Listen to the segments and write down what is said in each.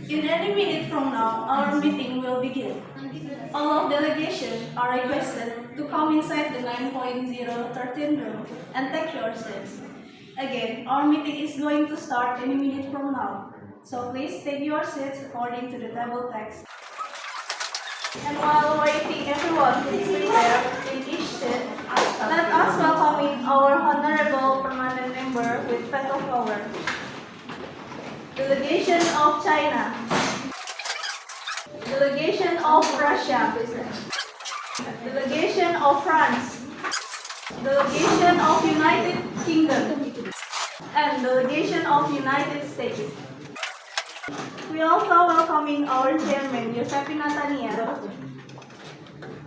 In any minute from now, our meeting will begin. All of delegations are requested to come inside the 9.013 room and take your seats. Again, our meeting is going to start any minute from now. So please take your seats according to the table text. And while waiting everyone to prepare in each seat, let us welcome our honorable permanent member with petal flower. Delegation of China. Delegation of Russia. Delegation of France. Delegation of United Kingdom. And delegation of United States. We also welcoming our chairman, Josephina Tania,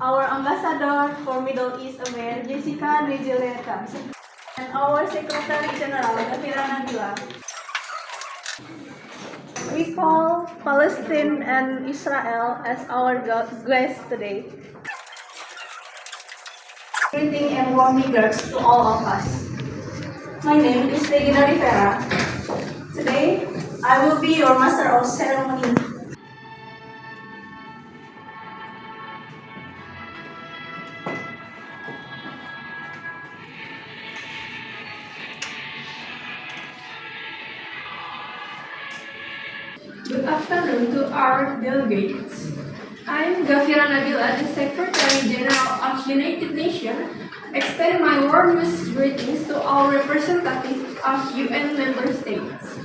our ambassador for Middle East Affairs, Jessica Nezieleka, and our Secretary General, Gafira Nabila. We call Palestine and Israel as our guests today. Greeting and warm regards to all of us. My name is Regina Rivera. Today, I will be your master of ceremony. Good afternoon to our delegates. I'm Gafira Nabila, the Secretary General of United Nations. Extend my warmest greetings to all representatives of UN member states.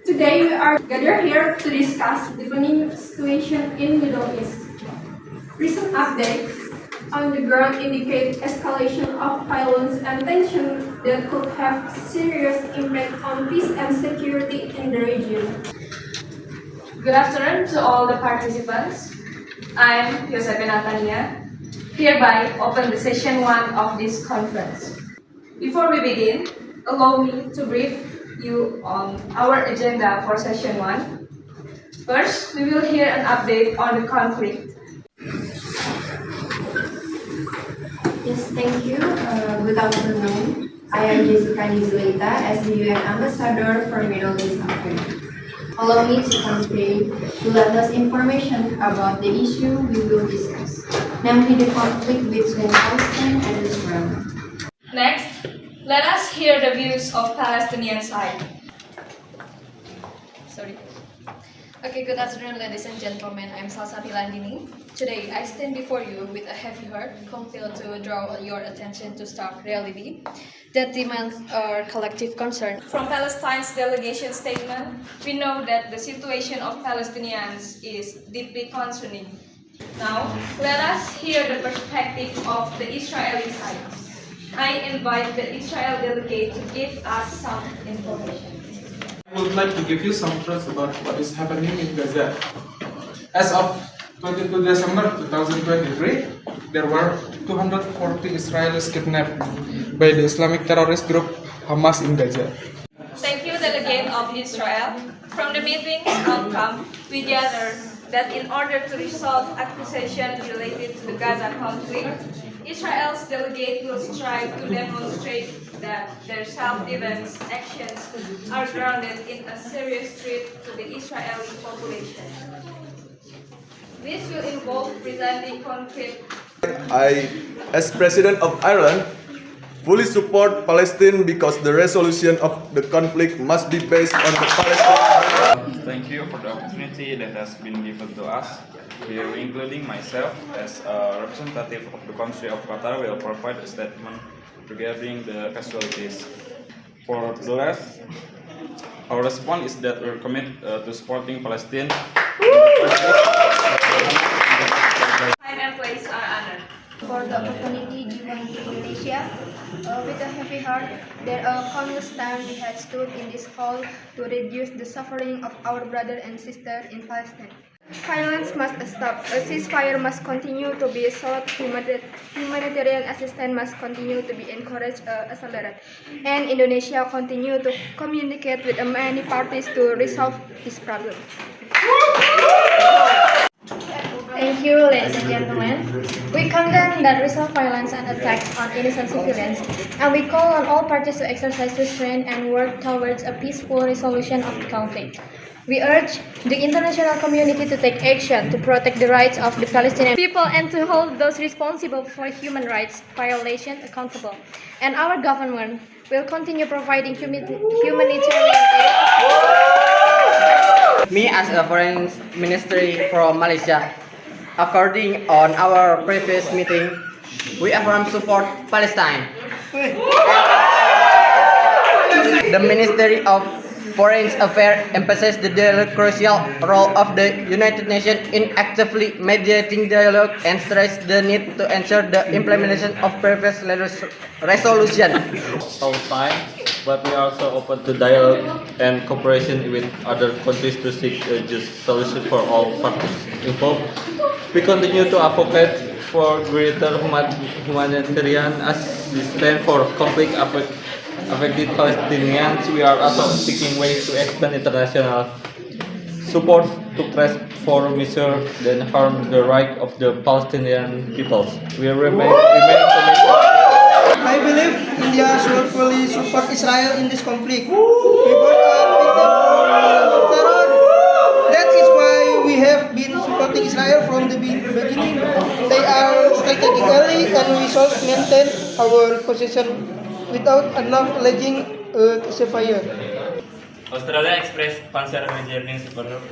Today we are gathered here to discuss the burning situation in Middle East. Recent updates on the ground indicate escalation of violence and tension that could have serious impact on peace and security in the region. Good afternoon to all the participants. I'm Josephina Tania, hereby open the session 1 of this conference. Before we begin, allow me to brief you on our agenda for session 1. First, we will hear an update on the conflict. Yes, thank you. Good afternoon. I am Jessica Nezieleka as the UN Ambassador for Middle East Affairs. Allow me to convey the latest information about the issue we will discuss, namely the conflict between Palestine and Israel. Next, let us hear the views of Palestinian side. Okay, good afternoon, ladies and gentlemen. I'm Salsa Pilandini. Today, I stand before you with a heavy heart, compelled to draw your attention to stark reality that demands our collective concern. From Palestine's delegation statement, we know that the situation of Palestinians is deeply concerning. Now, let us hear the perspective of the Israeli side. I invite the Israel delegate to give us some information. I would like to give you some truths about what is happening in Gaza. As of 22 December 2023, there were 240 Israelis kidnapped by the Islamic terrorist group Hamas in Gaza. Thank you, Delegate of Israel. From the meeting's outcome, we gather that in order to resolve accusations related to the Gaza conflict, Israel's delegate will strive to demonstrate that their self-defense actions are grounded in a serious threat to the Israeli population. This will involve presenting concrete. I, as President of Ireland, fully support Palestine because the resolution of the conflict must be based on the Palestinian. Thank you for the opportunity that has been given to us. Here, including myself as a representative of the country of Qatar, will provide a statement regarding the casualties. For the rest, our response is that we're committed to supporting Palestine. Time and place are honored. For the opportunity given to Indonesia, with a heavy heart, there are countless times we had stood in this hall to reduce the suffering of our brother and sister in Palestine. Violence must stop. A ceasefire must continue to be sought. Humanitarian assistance must continue to be encouraged, accelerated, and Indonesia continue to communicate with many parties to resolve this problem. Thank you, ladies and gentlemen. We condemn the recent violence and attacks on innocent civilians, and we call on all parties to exercise restraint and work towards a peaceful resolution of the conflict. We urge the international community to take action to protect the rights of the Palestinian people and to hold those responsible for human rights violations accountable. And our government will continue providing humanitarian aid. Me as a foreign ministry from Malaysia, according on our previous meeting, we affirm support Palestine. The Ministry of Foreign Affairs emphasizes the crucial role of the United Nations in actively mediating dialogue and stress the need to ensure the implementation of previous resolution. All time, but we are also open to dialogue and cooperation with other countries to seek a just solution for all parties involved. We continue to advocate for greater humanitarian assistance for conflict affected Palestinians. We are also seeking ways to expand international support to press for measures that harm the right of the Palestinian peoples. We remain committed. I believe India should fully support Israel in this conflict. People are victims of terror. That is why we have been supporting Israel from the beginning. They are strategically and we should maintain our position without acknowledging ceasefire. Australia expressed concern regarding several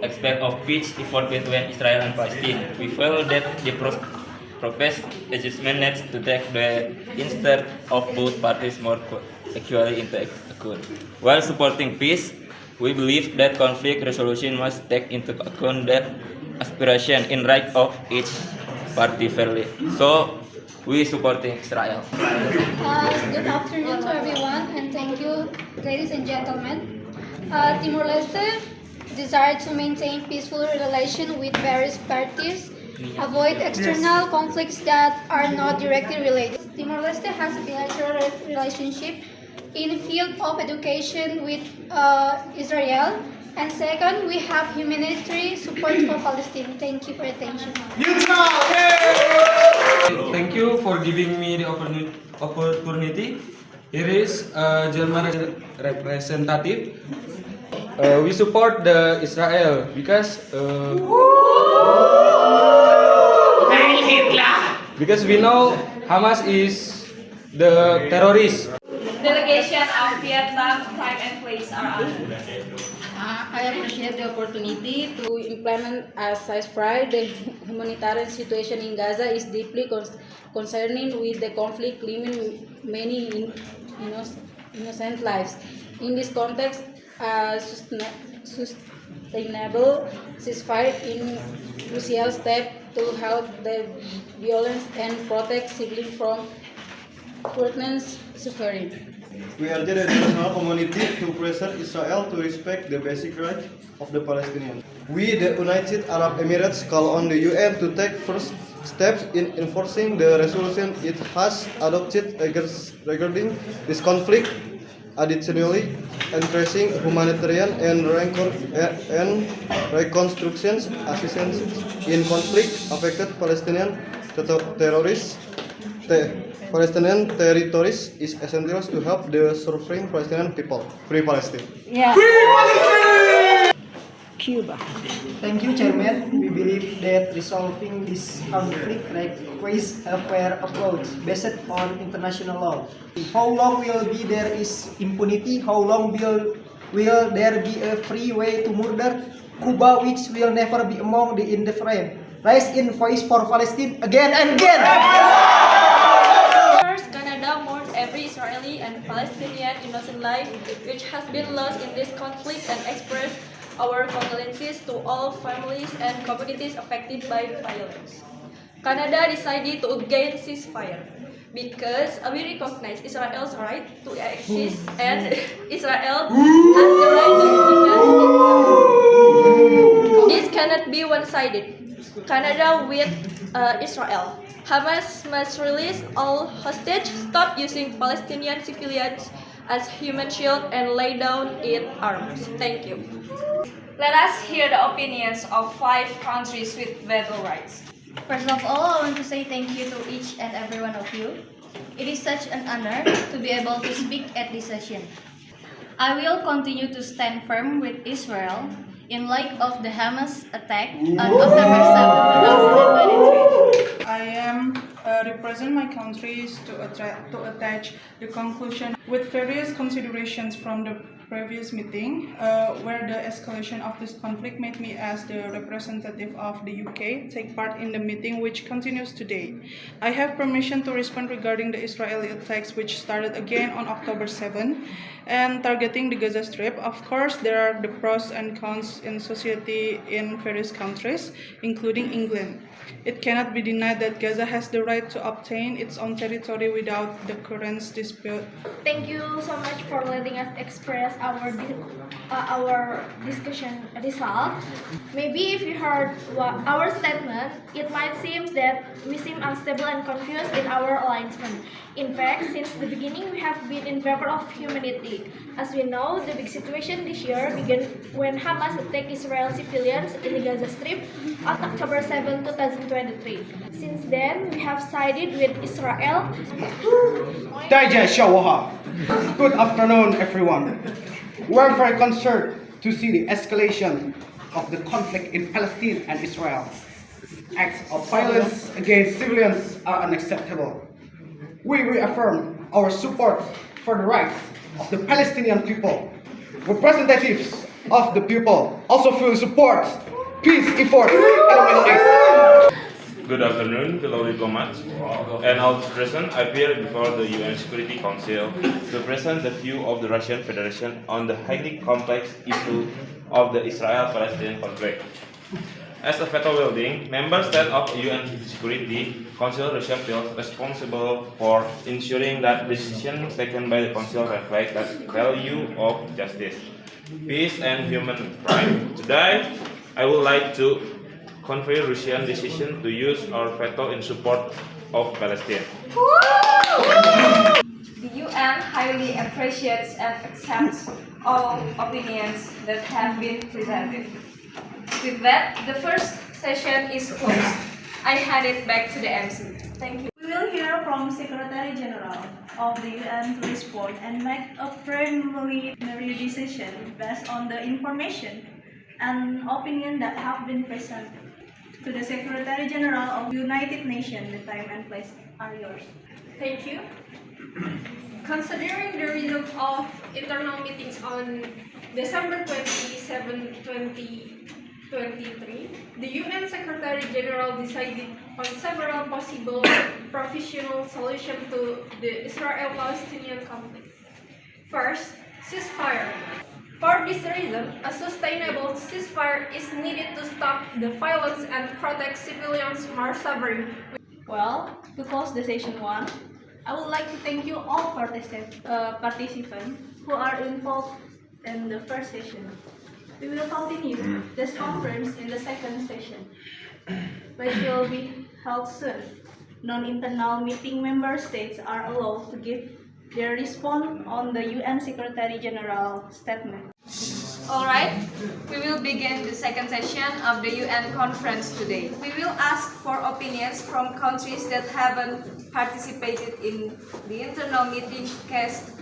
aspects of peace effort between Israel and Palestine. We feel that the proposed adjustment needs to take the interest of both parties more equally into account. While supporting peace, we believe that conflict resolution must take into account the aspiration and right of each party fairly. So, we supporting Israel. Good afternoon to everyone, and thank you, ladies and gentlemen. Timor-Leste desire to maintain peaceful relations with various parties, avoid external conflicts that are not directly related. Timor-Leste has a bilateral relationship in the field of education with Israel. And second, we have humanitarian support for Palestine. Thank you for your attention. Thank you for giving me the opportunity. Here is German representative. We support the Israel because we know Hamas is the terrorist. Delegation of Vietnam, time and place are on. I appreciate the opportunity to implement a ceasefire. The humanitarian situation in Gaza is deeply concerning with the conflict claiming many innocent lives. In this context, a sustainable ceasefire is a crucial step to halt the violence and protect civilians from further suffering. We urge the international community to pressure Israel to respect the basic rights of the Palestinians. We, the United Arab Emirates, call on the UN to take first steps in enforcing the resolution it has adopted regarding this conflict, additionally increasing humanitarian and reconstruction assistance in conflict-affected Palestinian Palestinian territories is essential to help the suffering Palestinian people. Free Palestine. Yeah. Free Palestine! Cuba. Thank you, Chairman. We believe that resolving this conflict requires a fair approach based on international law. How long will be there is impunity? How long will there be a free way to murder Cuba, which will never be among the indifferent? Rise in voice for Palestine again and again. Canada mourns every Israeli and Palestinian innocent life which has been lost in this conflict and express our condolences to all families and communities affected by violence. Canada decided to again ceasefire because we recognize Israel's right to exist and Israel has the right to defend itself. This cannot be one-sided. Canada with Israel. Hamas must release all hostages, stop using Palestinian civilians as human shield, and lay down its arms. Thank you. Let us hear the opinions of 5 countries with veto rights. First of all, I want to say thank you to each and every one of you. It is such an honor to be able to speak at this session. I will continue to stand firm with Israel in light of the Hamas attack on October 7, 2023. I am represent my countries to attach the conclusion with various considerations from the previous meeting, where the escalation of this conflict made me, as the representative of the UK, take part in the meeting which continues today. I have permission to respond regarding the Israeli attacks which started again on October 7 and targeting the Gaza Strip. Of course, there are the pros and cons in society in various countries, including England. It cannot be denied that Gaza has the right to obtain its own territory without the current dispute. Thank you so much for letting us express our discussion result. Maybe if you heard our statement, it might seem that we seem unstable and confused in our alignment. In fact, since the beginning, we have been in favor of humanity. As we know, the big situation this year began when Hamas attacked Israeli civilians in the Gaza Strip on October 7, 2023. Since then, we have sided with Israel. Good afternoon, everyone. We are very concerned to see the escalation of the conflict in Palestine and Israel. Acts of violence against civilians are unacceptable. We reaffirm our support for the rights of the Palestinian people. Representatives of the people also fully support peace efforts in the Middle East. Good afternoon, fellow diplomats. And all present, I appear before the UN Security Council to present the view of the Russian Federation on the highly complex issue of the Israel-Palestine conflict. As a veto-wielding member state of UN Security Council, Russia feels responsible for ensuring that decisions taken by the Council reflect the value of justice, peace, and human rights. Today, I would like to convey Russian decision to use our veto in support of Palestine. The UN highly appreciates and accepts all opinions that have been presented. With that, the first session is closed. I hand it back to the MC. Thank you. We will hear from Secretary General of the UN to respond and make a preliminary decision based on the information and opinion that have been presented. To the Secretary General of the United Nations, the time and place are yours. Thank you. Considering the result of internal meetings on December 27, 2023, the UN Secretary General decided on several possible provisional solutions to the Israel-Palestinian conflict. First, ceasefire. For this reason, a sustainable ceasefire is needed to stop the violence and protect civilians more suffering. Well, to close the session 1, I would like to thank you all participants who are involved in the first session. We will continue this conference in the second session, which will be held soon. Non-internal meeting member states are allowed to give their response on the UN Secretary General statement. Alright, we will begin the second session of the UN conference today. We will ask for opinions from countries that haven't participated in the internal meeting to cast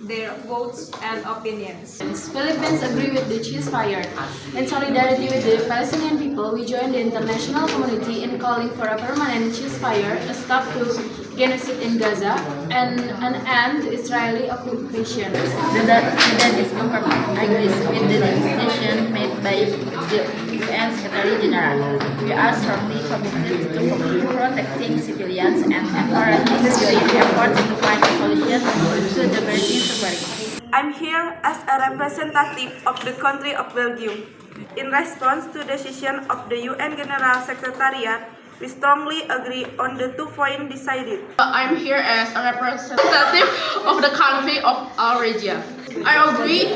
their votes and opinions. Philippines agree with the ceasefire. In solidarity with the Palestinian people, we join the international community in calling for a permanent ceasefire, a stop to genocide in Gaza, and an end to Israeli occupation. The Danish government agrees with the decision made by the UN Secretary General. We are strongly committed to protecting civilians and encouraging UN efforts to find a solution to the burning suffering. I'm here as a representative of the country of Belgium. In response to the decision of the UN General Secretariat, we strongly agree on the 2 points decided. I'm here as a representative of the country of our region. I agree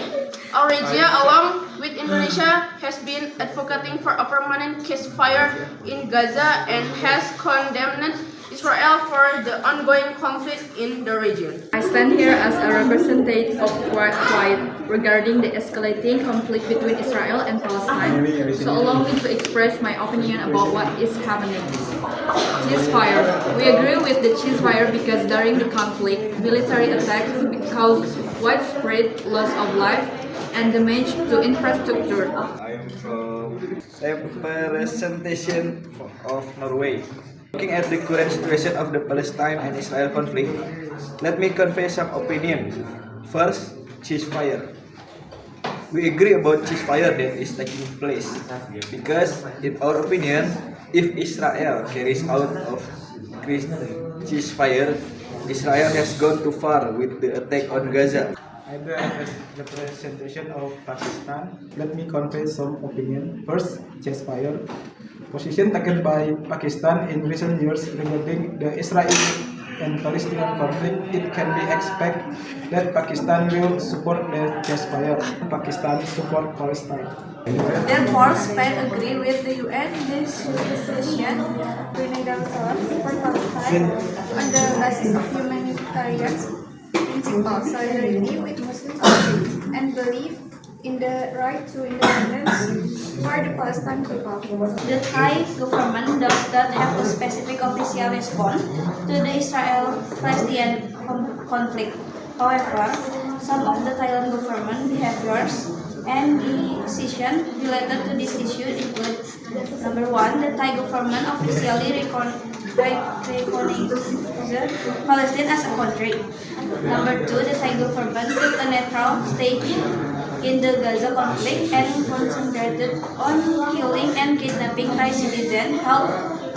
our region, along with Indonesia, has been advocating for a permanent ceasefire in Gaza and has condemned Israel for the ongoing conflict in the region. I stand here as a representative of Kuwait regarding the escalating conflict between Israel and Palestine, so allow me to express my opinion about what is happening. Ceasefire. We agree with the ceasefire because during the conflict, military attacks caused widespread loss of life, and damage to infrastructure. I am from representation of Norway. Looking at the current situation of the Palestine and Israel conflict, let me convey some opinion. First, ceasefire. We agree about ceasefire that is taking place because, in our opinion, if Israel carries out of ceasefire, Israel has gone too far with the attack on Gaza. I'm the representation of Pakistan. Let me convey some opinion. First, ceasefire. Position taken by Pakistan in recent years regarding the Israeli and Palestinian conflict, it can be expected that Pakistan will support the ceasefire. Pakistan support Palestine. Therefore, Spain agree with the UN decision unilateral for Palestine on the basis of humanitarian principle, solidarity with Muslim countries, and belief in the right to independence for the Palestinian people. The Thai government does not have a specific official response to the Israel-Palestinian conflict. However, some of the Thailand government behaviors and decisions related to this issue include: number one, the Thai government officially recognizes Palestine as a country. Number two, the Thai government took a neutral stake in the Gaza conflict and concentrated on killing and kidnapping Thai citizens held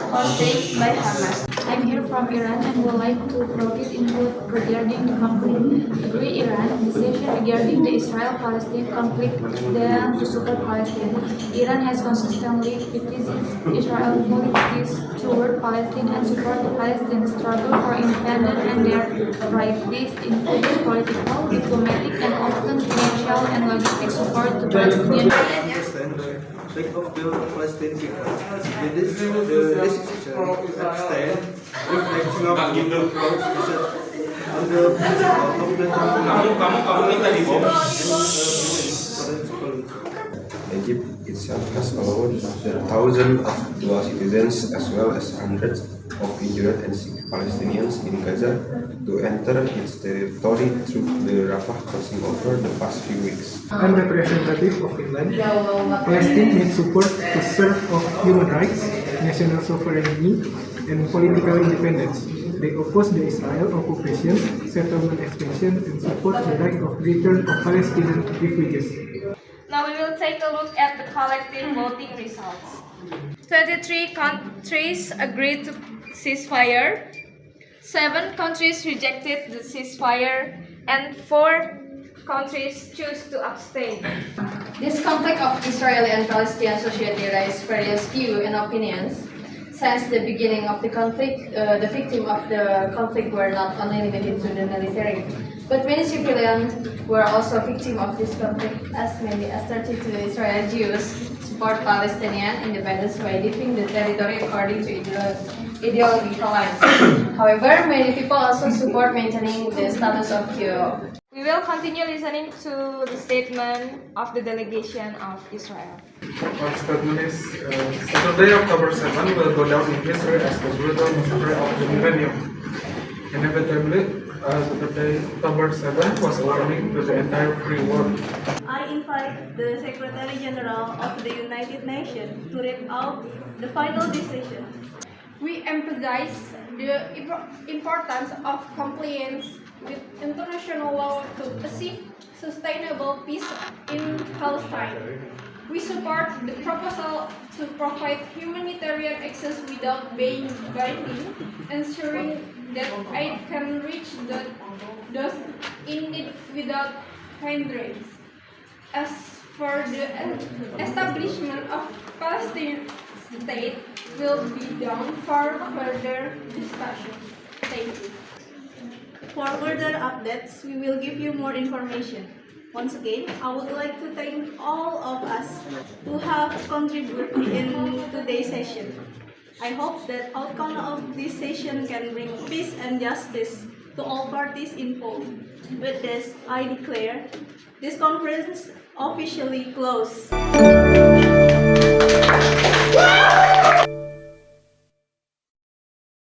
hostage by Hamas. I'm here from Iran and would like to provide input regarding the conflict. Agree Iran decision regarding the Israel-Palestine conflict and to support Palestine. Iran has consistently criticized Israel policies toward Palestine and support the Palestinian struggle for independence and their right. This includes political, diplomatic, and often financial and logistic support to Palestinian. Sake of the Palestinian people. The decision extend reflection of the approach on the principle of the Egypt itself has allowed thousands of dual citizens as well as hundreds of injured and sick Palestinians in Gaza to enter its territory through the Rafah crossing over the past few weeks. I'm representative of Finland. Palestine needs support to serve of human rights, national sovereignty, and political independence. They oppose the Israel occupation, settlement expansion, and support the right of return of Palestinian refugees. Now we will take a look at the collective voting results. 23 countries agreed to ceasefire, 7 countries rejected the ceasefire, and 4 countries choose to abstain. This conflict of Israeli and Palestinian society raised various views and opinions. Since the beginning of the conflict, the victims of the conflict were not only limited to the military, but many civilians were also victims of this conflict, as many as 32 Israeli Jews support Palestinian independence by dividing the territory according to ideological lines. However, many people also support maintaining the status of Jew. We will continue listening to the statement of the delegation of Israel. Our statement is Saturday, October 7 will go down in history as the brutal massacre of the millennium. Inevitably, Saturday, October 7 was a warning to the entire free world. I invite the Secretary General of the United Nations to read out the final decision. We emphasize the importance of compliance with international law to achieve sustainable peace in Palestine. We support the proposal to provide humanitarian access without being binding, ensuring that aid can reach those in need without hindrance. As for the establishment of Palestinian state will be done for further discussion. Thank you. For further updates, we will give you more information. Once again, I would like to thank all of us who have contributed in today's session. I hope that outcome of this session can bring peace and justice to all parties involved. With this, I declare this conference officially closed.